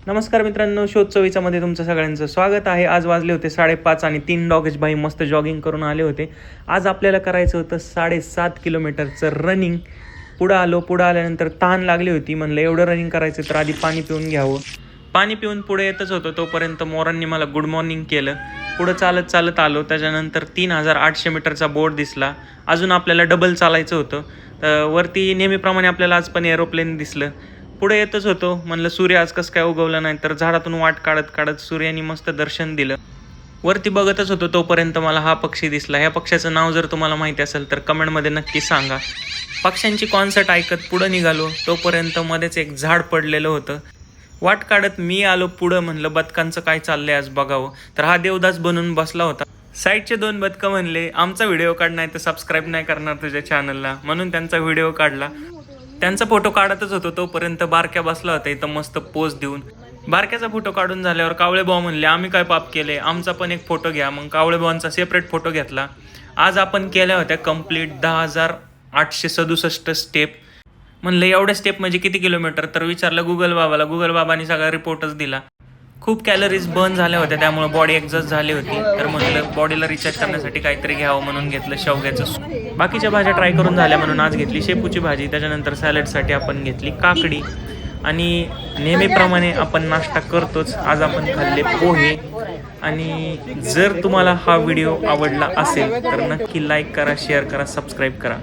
नमस्कार मित्रांनो, शोध चोवीचामध्ये तुमचं सगळ्यांचं स्वागत आहे. आज वाजले होते 5:30 आणि 3 डॉगेश भाई मस्त जॉगिंग करून आले होते. आज आपल्याला करायचं होतं 7.5 किलोमीटरचं रनिंग. पुढं आल्यानंतर तहान लागली होती. म्हणलं एवढं रनिंग करायचं तर आधी पाणी पिऊन घ्यावं. पाणी पिऊन पुढे येतच होतं तोपर्यंत मोरांनी मला गुड मॉर्निंग केलं. पुढं चालत आलो. त्याच्यानंतर 3800 मीटरचा बोर्ड दिसला. अजून आपल्याला डबल चालायचं होतं. वरती नेहमीप्रमाणे आपल्याला आज पण एरोप्लेन दिसलं. पुढे येतच होतो. म्हणलं सूर्य आज कसं काय उगवला नाही, तर झाडातून वाट काढत सूर्याने मस्त दर्शन दिलं. वरती बघतच होतो तोपर्यंत मला हा पक्षी दिसला. ह्या पक्ष्याचं नाव जर तुम्हाला माहिती असेल तर कमेंटमध्ये नक्की सांगा. पक्ष्यांची कॉन्सर्ट ऐकत पुढं निघालो तोपर्यंत मध्येच एक झाड पडलेलं होतं. वाट काढत मी आलो पुढं. म्हणलं बदकांचं काय चाललंय आज बघावं, तर हा देवदास बनून बसला होता. साईडचे 2 बदकं म्हणले आमचा व्हिडिओ काढ, नाही तर सबस्क्राईब नाही करणार तुझ्या चॅनलला, म्हणून त्यांचा व्हिडिओ काढला. त्यांचा फोटो काढतच होतो तोपर्यंत बारक्या बसला होता इथं मस्त पोज देऊन. बारक्याचा फोटो काढून झाल्यावर कावळे भाऊ म्हणले आम्ही काय पाप केले, आमचा पण एक फोटो घ्या. मग कावळे भावांचा सेपरेट फोटो घेतला. आज आपण केल्या होत्या कंप्लीट 10,867 स्टेप. म्हणलं एवढ्या स्टेप म्हणजे किती किलोमीटर, तर विचारलं गुगल बाबाला. गुगल बाबांनी सगळा रिपोर्टच दिला. खूप कॅलरीज बर्न झाल्या होत्या, त्यामुळे बॉडी एक्झॉस्ट झाली होती. तर म्हणलं बॉडीला रिचार्ज करण्यासाठी काहीतरी घ्यावं म्हणून घेतलं शेवग्याचं सूप. बाकीच्या भाज्या ट्राय करून झाल्या म्हणून आज घेतली शेपूची भाजी. त्याच्यानंतर सॅलडसाठी आपण घेतली काकडी. आणि नेहमीप्रमाणे आपण नाश्ता करतोच, आज आपण खाल्ले पोहे. आणि जर तुम्हाला हा व्हिडिओ आवडला असेल तर नक्की लाईक करा, शेअर करा, सबस्क्राईब करा.